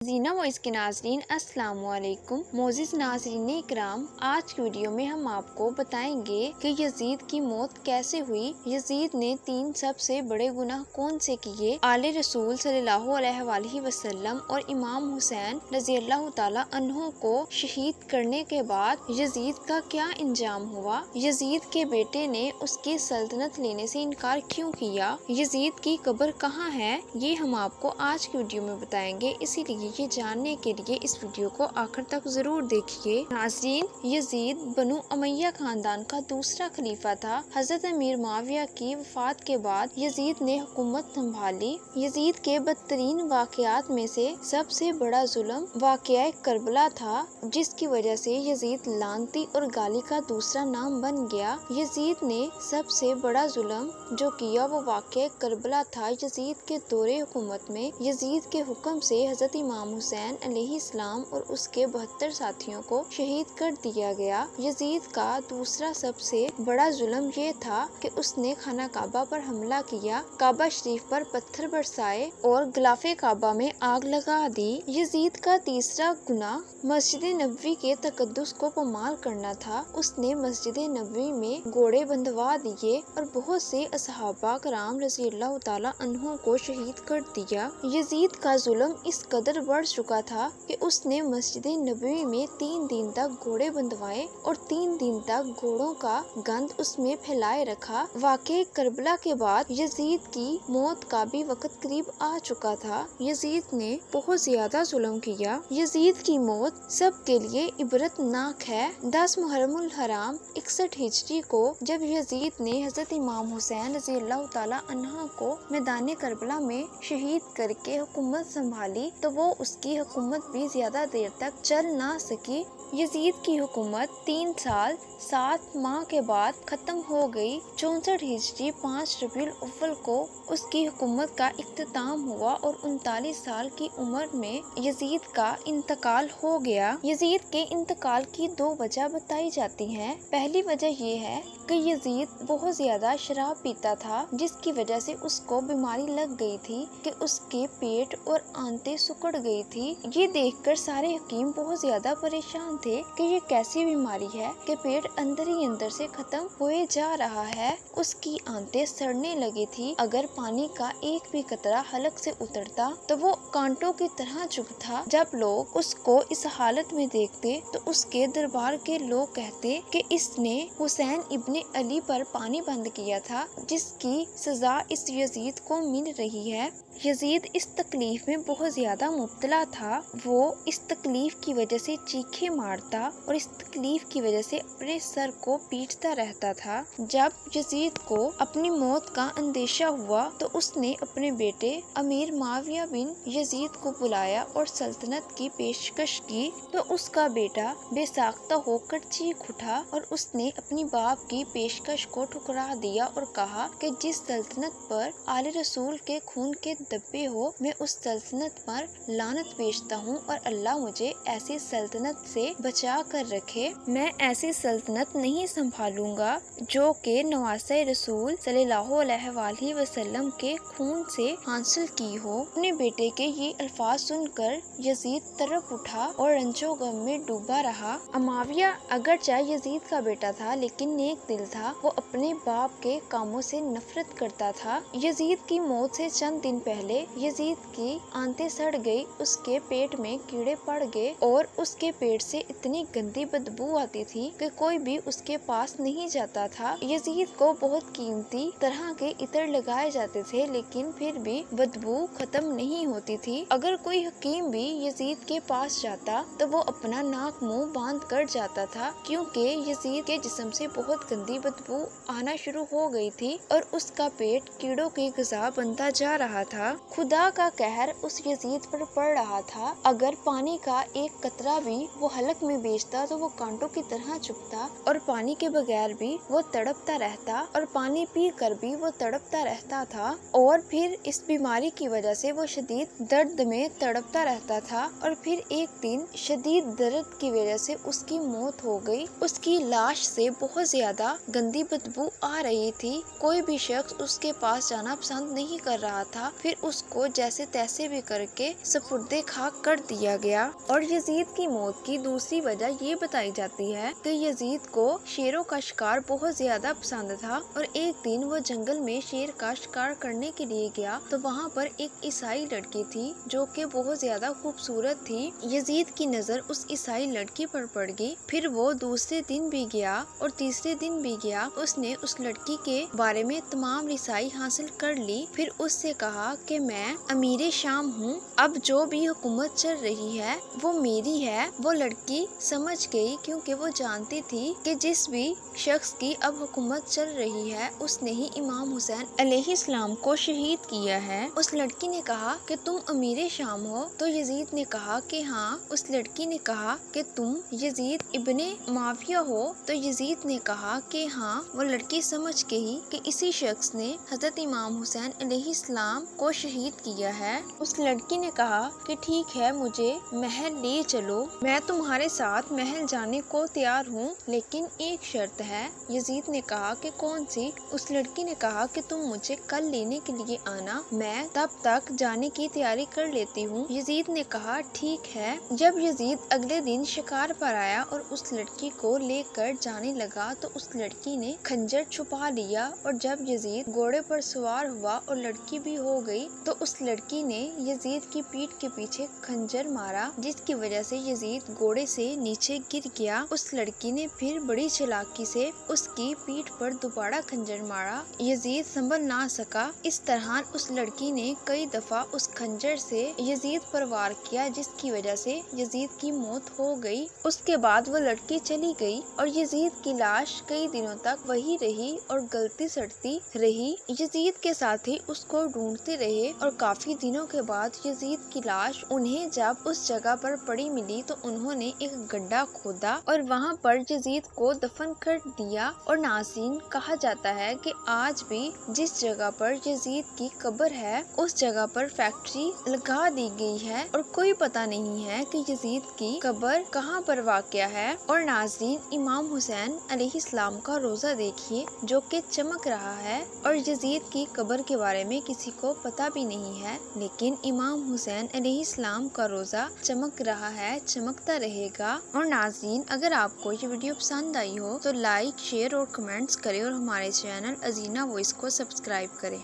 जीना voice के नाजरीन अस्सलाम वालेकुम। मोअज़्ज़िज़ नाज़रीन इकराम, आज की वीडियो में हम आपको बताएंगे कि यजीद की मौत कैसे हुई। यजीद ने 3 सबसे बड़े गुनाह कौन से किए। आले रसूल सल्लल्लाहु अलैहि वसल्लम और इमाम हुसैन रज़ियल्लाहु ताला अन्हु को शहीद करने के बाद यजीद का क्या इंजाम हुआ। यजीद के बेटे ने उसकी सल्तनत लेने से इनकार क्यों किया। यजीद की कब्र कहाँ है, ये हम आपको आज की वीडियो में बताएंगे। इसीलिए ये जानने के लिए इस वीडियो को आखिर तक जरूर देखिए। नाज़रीन, यजीद बनु उमैया खानदान का दूसरा खलीफा था। हजरत अमीर मुआविया की वफात के बाद यजीद ने हुकूमत संभाली। यजीद के बदतरीन वाकयात में से सबसे बड़ा जुल्म वाकया करबला था, जिसकी वजह से यजीद लानती और गाली का दूसरा नाम बन गया। यजीद ने सबसे बड़ा जुल्म जो किया वो वाकया करबला था। यजीद के दौरे हुकूमत में यजीद के हुक्म से हजरत इमाम हुसैन अलैहिस्सलाम और उसके 72 साथियों को शहीद कर दिया गया। यजीद का दूसरा सबसे बड़ा जुल्म ये था कि उसने खाना काबा पर हमला किया, काबा शरीफ पर पत्थर बरसाए और गिलाफे काबा में आग लगा दी। यजीद का तीसरा गुनाह मस्जिद नबवी के तकद्दुस को पमाल करना था। उसने मस्जिद नबवी में घोड़े बंधवा दिए और बहुत से असहाबा कराम रज़ियल्लाहु ताला अन्हु को शहीद कर दिया। यजीद का जुल्म इस कदर बढ़ चुका था कि उसने मस्जिद नबवी में 3 दिन तक घोड़े बंधवाए और 3 दिन तक घोड़ों का गंध उसमें फैलाए रखा। वाक़े करबला के बाद यजीद की मौत का भी वक्त करीब आ चुका था। यजीद ने बहुत ज्यादा जुल्म किया। यजीद की मौत सब के लिए इबरतनाक है। 10 मुहर्रमुल हराम 61 हिजरी को जब यजीद ने हजरत इमाम हुसैन रज़ियल्लाहु ताला अन्हु को मैदान करबला में शहीद करके हुकूमत संभाली तो वो उसकी हुकूमत भी ज्यादा देर तक चल ना सकी। यजीद की हुकूमत 3 साल 7 माह के बाद खत्म हो गई। 64 हिजरी 5 रबीउल अव्वल को उसकी हुकूमत का इख्तिताम हुआ और 39 साल की उम्र में यजीद का इंतकाल हो गया। यजीद के इंतकाल की 2 वजह बताई जाती हैं। पहली वजह ये है कि यजीद बहुत ज्यादा शराब पीता था, जिसकी वजह से उसको बीमारी लग गई थी कि उसके पेट और आंतें सिकुड़ गई थी। ये देखकर सारे हकीम बहुत ज्यादा परेशान थे कि ये कैसी बीमारी है कि पेट अंदर ही अंदर से खत्म हुए जा रहा है। उसकी आंतें सड़ने लगी थी। अगर पानी का एक भी कतरा हलक से उतरता तो वो कांटों की तरह चुभता। जब लोग उसको इस हालत में देखते तो उसके दरबार के लोग कहते कि इसने हुसैन इब्ने अली पर पानी बंद किया था, जिसकी सजा इस यजीद को मिल रही है। यजीद इस तकलीफ में बहुत ज्यादा मुब्तला था। वो इस तकलीफ की वजह से चीखे मारता और इस तकलीफ की वजह से अपने सर को पीटता रहता था। जब यजीद को अपनी मौत का अंदेशा हुआ तो उसने अपने बेटे अमीर मुआविया बिन यजीद को बुलाया और सल्तनत की पेशकश की तो उसका बेटा बेसाख्ता होकर चीख उठा और उसने अपनी बाप की पेशकश को ठुकरा दिया और कहा कि जिस सल्तनत पर आले रसूल के खून के दब्बे हो, मैं उस सल्तनत पर लानत भेजता हूँ और अल्लाह मुझे ऐसी सल्तनत से बचा कर रखे। मैं ऐसी सल्तनत नहीं संभालूंगा जो के नवासे रसूल सल्लल्लाहु अलैहि वसल्लम के खून से हासिल की हो। अपने बेटे के ये अल्फाज सुनकर यजीद तरफ उठा और रंजो गम में डूबा रहा। मुआविया अगरचे यजीद का बेटा था लेकिन नेक दिल था। वो अपने बाप के कामों से नफरत करता था। यजीद की मौत से चंद दिन पहले यजीद की आंतें सड़ गई, उसके पेट में कीड़े पड़ गए और उसके पेट से इतनी गंदी बदबू आती थी कि कोई भी उसके पास नहीं जाता था। यजीद को बहुत कीमती तरह के इत्र लगाए जाते थे लेकिन फिर भी बदबू खत्म नहीं होती थी। अगर कोई हकीम भी यजीद के पास जाता तो वो अपना नाक मुंह बांध कर जाता था, क्योंकि यजीद के जिस्म से बहुत गंदी बदबू आना शुरू हो गई थी और उसका पेट कीड़ों की ग़िज़ा बनता जा रहा था। खुदा का कहर उस यजीद पर पड़ रहा था। अगर पानी का एक कतरा भी वो हलक में बेचता तो वो कांटों की तरह चुभता और पानी के बगैर भी वो तड़पता रहता और पानी पी कर भी वो तड़पता रहता था और फिर इस बीमारी की वजह से वो शदीद दर्द में तड़पता रहता था और फिर एक दिन शदीद दर्द की वजह से उसकी मौत हो गई। उसकी लाश से बहुत ज्यादा गंदी बदबू आ रही थी। कोई भी शख्स उसके पास जाना पसंद नहीं कर रहा था। फिर उसको जैसे तैसे भी करके मुर्दे खाक कर दिया गया। और यजीद की मौत की दूसरी वजह ये बताई जाती है कि यजीद को शेरों का शिकार बहुत ज्यादा पसंद था और एक दिन वो जंगल में शेर का शिकार करने के लिए गया तो वहाँ पर एक ईसाई लड़की थी जो कि बहुत ज्यादा खूबसूरत थी। यजीद की नजर उस ईसाई लड़की पर पड़ गई। फिर वो दूसरे दिन भी गया और तीसरे दिन भी गया। उसने उस लड़की के बारे में तमाम रिसाई हासिल कर ली। फिर उससे कहा कि मैं अमीर शाम हूँ, अब जो भी हुकूमत चल रही है वो मेरी है। वो लड़की समझ गई क्योंकि वो जानती थी कि जिस भी शख्स की अब हुकूमत चल रही है उसने ही इमाम हुसैन अलैहिस्सलाम को शहीद किया है। उस लड़की ने कहा कि तुम अमीर शाम हो, तो यजीद ने कहा कि हाँ। उस लड़की ने कहा कि तुम यजीद इब्ने माविया हो, तो यजीद ने कहा कि हाँ। वो लड़की समझ गई कि इसी शख्स ने हजरत इमाम हुसैन अलैहिस्सलाम को शहीद किया है। उस लड़की ने कहा कि ठीक है, मुझे महल ले चलो, मैं तुम्हारे साथ महल जाने को तैयार हूँ, लेकिन एक शर्त है। यजीद ने कहा कि कौन सी? उस लड़की ने कहा कि तुम मुझे कल लेने के लिए आना, मैं तब तक जाने की तैयारी कर लेती हूँ। यजीद ने कहा ठीक है। जब यजीद अगले दिन शिकार पर आया और उस लड़की को लेकर जाने लगा तो उस लड़की ने खंजर छुपा लिया और जब यजीद घोड़े पर सवार हुआ और लड़की भी हो गई तो उस लड़की ने यजीद की पीठ के पीछे खंजर मारा, जिसकी वजह से यजीद घोड़े से नीचे गिर गया। उस लड़की ने फिर बड़ी चालाकी से उसकी पीठ पर दोबारा खंजर मारा। यजीद संभल ना सका। इस तरह उस लड़की ने कई दफा उस खंजर से यजीद पर वार किया, जिसकी वजह से यजीद की मौत हो गई। उसके बाद वो लड़की चली गई और यजीद की लाश कई दिनों तक वही रही और गलती सड़ती रही। यजीद के साथी उसको ढूंढते रहे और काफी दिनों के बाद यजीद की लाश उन्हें जब उस जगह पर पड़ी मिली तो उन्होंने एक गड्ढा खोदा और वहाँ पर यजीद को दफन कर दिया। और नाज़रीन, कहा जाता है कि आज भी जिस जगह पर यजीद की कब्र है उस जगह पर फैक्ट्री लगा दी गई है और कोई पता नहीं है कि यजीद की कब्र कहाँ पर वाक़या है। और नाज़रीन, इमाम हुसैन अलैहिस्सलाम का रोज़ा देखिए जो कि चमक रहा है और यजीद की कब्र के बारे में किसी को पता भी नहीं है, लेकिन इमाम हुसैन अलैहिस्सलाम का रोज़ा चमक रहा है, चमकता रहेगा। और नाज़रीन, अगर आपको ये वीडियो पसंद आई हो तो लाइक, शेयर और कमेंट्स करें और हमारे चैनल अजीना वॉइस को सब्सक्राइब करें।